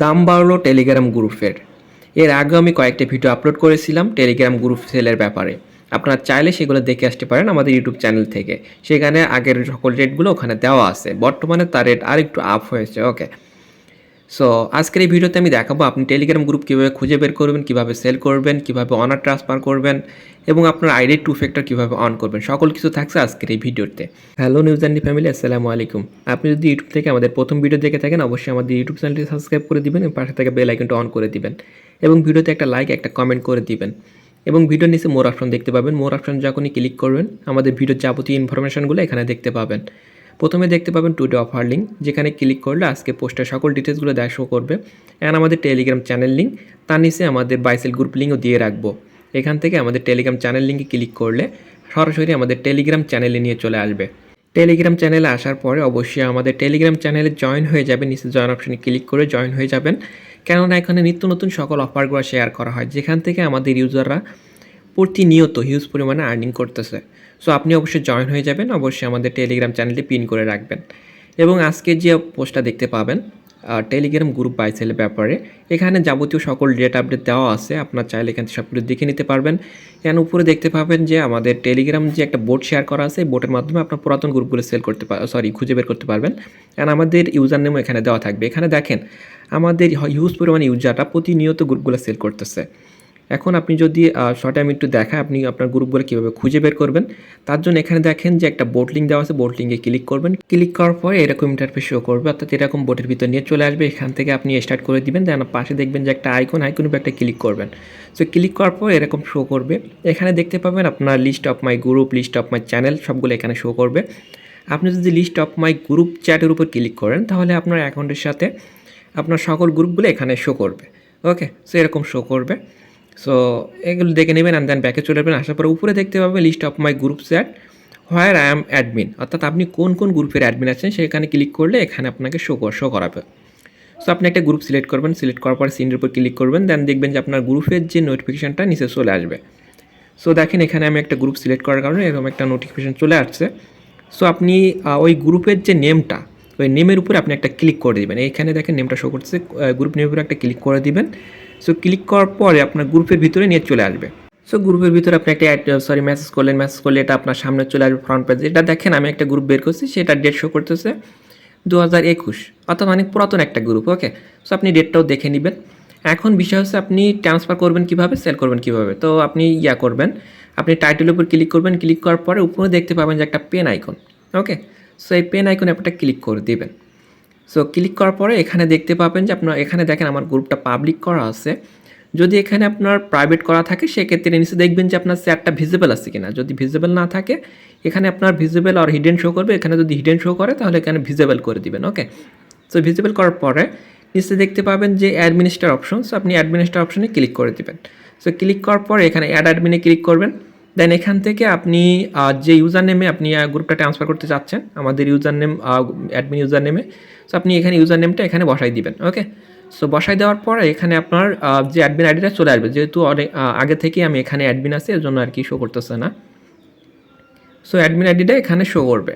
দাম বাড়লো টেলিগ্রাম গ্রুপের। এর আগেও আমি কয়েকটা ভিডিও আপলোড করেছিলাম টেলিগ্রাম গ্রুপ সেলের ব্যাপারে। আপনারা চাইলে সেগুলো দেখে আসতে পারেন আমাদের ইউটিউব চ্যানেল থেকে। সেখানে আগের সকল রেটগুলো ওখানে দেওয়া আছে। বর্তমানে তার রেট আরেকটু আপ হয়েছে। ওকে। সো আজকের এই ভিডিওতে আমি দেখাবো আপনি টেলিগ্রাম গ্রুপ কীভাবে খুঁজে বের করবেন, কীভাবে সেল করবেন, কীভাবে অনার ট্রান্সফার করবেন এবং আপনার আইডি টু ফ্যাক্টর কীভাবে অন করবেন, সকল কিছু থাকছে আজকের এই ভিডিওতে। হ্যালো নিউজ অ্যান্ড ফ্যামিলি, আসসালামু আলাইকুম। আপনি যদি ইউটিউব থেকে আমাদের প্রথম ভিডিও দেখে থাকেন অবশ্যই আমাদের ইউটিউব চ্যানেলটি সাবস্ক্রাইব করে দিবেন এবং পাশে থাকা বেল আইকনটা অন করে দিবেন এবং ভিডিওতে একটা লাইক একটা কমেন্ট করে দিবেন এবং ভিডিওর নিচে মোর অপশন দেখতে পাবেন। মোর অপশন যখনই ক্লিক করবেন আমাদের ভিডিওর যাবতীয় ইনফরমেশনগুলো এখানে দেখতে পাবেন। প্রথমে দেখতে পাবেন টুডে অফার লিঙ্ক, যেখানে ক্লিক করলে আজকে পোস্টের সকল ডিটেলসগুলো দেখা শো করবে। অ্যান্ড আমাদের টেলিগ্রাম চ্যানেল লিঙ্ক, তার নিচে আমাদের বাইসেল গ্রুপ লিঙ্কও দিয়ে রাখবো। এখান থেকে আমাদের টেলিগ্রাম চ্যানেল লিঙ্কে ক্লিক করলে সরাসরি আমাদের টেলিগ্রাম চ্যানেলে নিয়ে চলে আসবে। টেলিগ্রাম চ্যানেলে আসার পরে অবশ্যই আমাদের টেলিগ্রাম চ্যানেলে জয়েন হয়ে যাবেন। নিচে জয়েন অপশনে ক্লিক করে জয়েন হয়ে যাবেন, কেননা এখানে নিত্য নতুন সকল অফারগুলো শেয়ার করা হয়, যেখান থেকে আমাদের ইউজাররা প্রতিনিয়ত হিউজ পরিমাণে আর্নিং করতেছে। সো আপনি অবশ্যই জয়েন হয়ে যাবেন, অবশ্যই আমাদের টেলিগ্রাম চ্যানেলটি পিন করে রাখবেন। এবং আজকে যে পোস্টটা দেখতে পাবেন টেলিগ্রাম গ্রুপ বাই সেলের ব্যাপারে, এখানে যাবতীয় সকল ডেট আপডেট দেওয়া আছে। আপনার চাইলে এখান থেকে সব কিছু দেখে নিতে পারবেন। এখানে উপরে দেখতে পাবেন যে আমাদের টেলিগ্রাম যে একটা বোট শেয়ার করা আছে, এই বোটের মাধ্যমে আপনার পুরাতন গ্রুপগুলো সেল করতে খুঁজে বের করতে পারবেন। অ্যান্ড আমাদের ইউজার নেমও এখানে দেওয়া থাকবে। এখানে দেখেন আমাদের হিউজ পরিমাণে ইউজাররা প্রতিনিয়ত গ্রুপগুলো সেল করতেছে। এখন আপনি যদি শর্টে আমি একটু দেখাই আপনি আপনার গ্রুপগুলো কীভাবে খুঁজে বের করবেন, তার জন্য এখানে দেখেন যে একটা বোট লিঙ্ক দেওয়া আছে। বোট লিঙ্কে ক্লিক করবেন, ক্লিক করার পরে এরকম ইন্টারফেস শো করবে, অর্থাৎ এরকম বোটের ভিতর নিয়ে চলে আসবে। এখান থেকে আপনি স্টার্ট করে দিবেন, দেন পাশে দেখবেন যে একটা আইকনের উপর একটা ক্লিক করবেন। সো ক্লিক করার পর এরকম শো করবে। এখানে দেখতে পাবেন আপনার list of my group, list of my channel সবগুলো এখানে শো করবে। আপনি যদি লিস্ট অফ মাই গ্রুপ চ্যাটের উপর ক্লিক করেন তাহলে আপনার অ্যাকাউন্টের সাথে আপনার সকল গ্রুপগুলো এখানে শো করবে। ওকে, সো এরকম শো করবে। সো এগুলো দেখে নেবেন অ্যান্ড দেন ব্যাকে চলে যাবেন। আসার পরে উপরে দেখতে পাবেন list of my group chat where I am admin, অর্থাৎ আপনি কোন কোন গ্রুপের অ্যাডমিন আছেন সেখানে ক্লিক করলে এখানে আপনাকে শো করাবে। সো আপনি একটা গ্রুপ সিলেক্ট করবেন, সিলেক্ট করার পরে সিনের উপর ক্লিক করবেন, দেন দেখবেন যে আপনার গ্রুপের যে নোটিফিকেশানটা নিচে চলে আসবে। সো দেখেন এখানে আমি একটা গ্রুপ সিলেক্ট করার কারণে এরকম একটা নোটিফিকেশান চলে আসছে। সো আপনি ওই গ্রুপের যে নেমটা, ওই নেমের উপরে আপনি একটা ক্লিক করে দেবেন। এইখানে দেখেন নেমটা শো করছে, গ্রুপ নেমের উপরে একটা ক্লিক করে দিবেন। সো ক্লিক করার পরে আপনার গ্রুপের ভিতরে নিয়ে চলে আসবে। সো গ্রুপের ভিতরে আপনি একটা মেসেজ করলে এটা আপনার সামনে চলে আসবে ফ্রন্ট পেজে। এটা দেখেন আমি একটা গ্রুপ বের করছি, সেটা ডেট শো করতেছে 2021, অর্থাৎ অনেক পুরাতন একটা গ্রুপ। ওকে, সো আপনি ডেটটাও দেখে নেবেন। এখন বিষয় হচ্ছে আপনি ট্রান্সফার করবেন কীভাবে, সেল করবেন কীভাবে। তো আপনি করবেন, আপনি টাইটেলের উপর ক্লিক করবেন, ক্লিক করার পরে উপরে দেখতে পাবেন যে একটা পেন আইকন। ওকে, সো এই পেন আইকনে একটা ক্লিক করে দেবেন। সো ক্লিক করার পরে এখানে দেখতে পাবেন যে আপনার এখানে দেখেন আমার গ্রুপটা পাবলিক করা আছে। যদি এখানে আপনার প্রাইভেট করা থাকে সেক্ষেত্রে নিচে দেখবেন যে আপনার চ্যাটটা ভিজিবল আছে কিনা। যদি ভিজিবল না থাকে এখানে আপনার ভিজিবল আর হিডেন শো করবে। এখানে যদি হিডেন শো করে তাহলে এখানে ভিজিবল করে দিবেন। ওকে, সো ভিজিবল করার পরে নিচে দেখতে পাবেন যে অ্যাডমিনিস্টার অপশন। সো আপনি অ্যাডমিনিস্টার অপশনে ক্লিক করে দিবেন। সো ক্লিক করার পরে এখানে অ্যাড অ্যাডমিনে ক্লিক করবেন। দেন এখান থেকে আপনি যে ইউজার নেমে আপনি গ্রুপটা ট্রান্সফার করতে চাচ্ছেন, আমাদের ইউজার নেম অ্যাডমিন ইউজার নেমে, সো আপনি এখানে ইউজার নেমটা এখানে বসাই দিবেন। ওকে, সো বসাই দেওয়ার পরে এখানে আপনার যে অ্যাডমিন আইডিটা চলে আসবে। যেহেতু অনেক আগে থেকেই আমি এখানে অ্যাডমিন আছি এর জন্য আর কি শো করতেছে না। সো অ্যাডমিন আইডিটা এখানে শো করবে।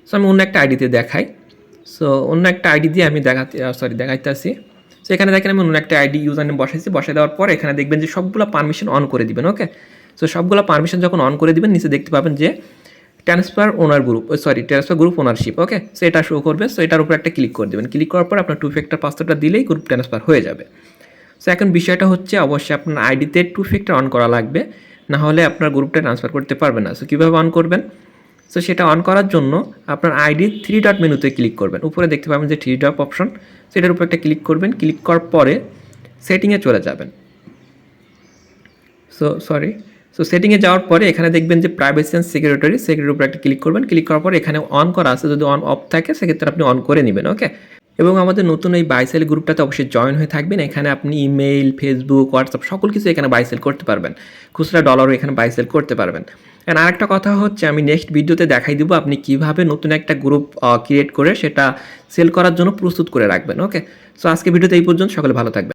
সো আমি অন্য একটা আইডিতে দেখাই। সো অন্য একটা আইডি দিয়ে আমি দেখাইতেছি। সো এখানে দেখেন আমি অন্য একটা আইডি ইউজার নেম বসাইছি। বসাই দেওয়ার পর এখানে দেখবেন যে সবগুলো পারমিশন অন করে দিবেন। ওকে, সো সবগুলো পারমিশন যখন অন করে দিবেন নিচে দেখতে পাবেন যে ট্রান্সফার গ্রুপ ওনারশিপ। ওকে, সো এটা শো করবে। সো এটার উপর একটা ক্লিক করে দেবেন। ক্লিক করার পর আপনার টু ফ্যাক্টর পাসওয়ার্ডটা দিলেই গ্রুপ ট্রান্সফার হয়ে যাবে। সো এখন বিষয়টা হচ্ছে অবশ্যই আপনার আইডিতে টু ফ্যাক্টর অন করা লাগবে, না হলে আপনার গ্রুপটা ট্রান্সফার করতে পারবেন না। সো কীভাবে অন করবেন? সো সেটা অন করার জন্য আপনার আইডি 3 ডট মেনুতে ক্লিক করবেন। উপরে দেখতে পাবেন যে 3 ডট অপশন, সেটার উপর একটা ক্লিক করবেন। ক্লিক করার পরে সেটিংয়ে চলে যাবেন। সো সেটিংয়ে যাওয়ার পরে এখানে দেখবেন যে প্রাইভেসি অ্যান্ড সিকিউরিটির উপর একটা ক্লিক করবেন। ক্লিক করার পরে এখানে অন করা আছে, যদি অন অফ থাকে সেক্ষেত্রে আপনি অন করে নেবেন। ওকে, এবং আমাদের নতুন এই বাইসেল গ্রুপটাতে অবশ্যই জয়েন হয়ে থাকবেন। এখানে আপনি ইমেইল, ফেসবুক, হোয়াটসঅ্যাপ সকল কিছু এখানে বাইসেল করতে পারবেন। খুচরা ডলারও এখানে বাইসেল করতে পারবেন। অ্যান্ড আরেকটা কথা হচ্ছে আমি নেক্সট ভিডিওতে দেখাই দেবো আপনি কীভাবে নতুন একটা গ্রুপ ক্রিয়েট করে সেটা সেল করার জন্য প্রস্তুত করে রাখবেন। ওকে, সো আজকে ভিডিওতে এই পর্যন্ত। সকলে ভালো থাকবেন।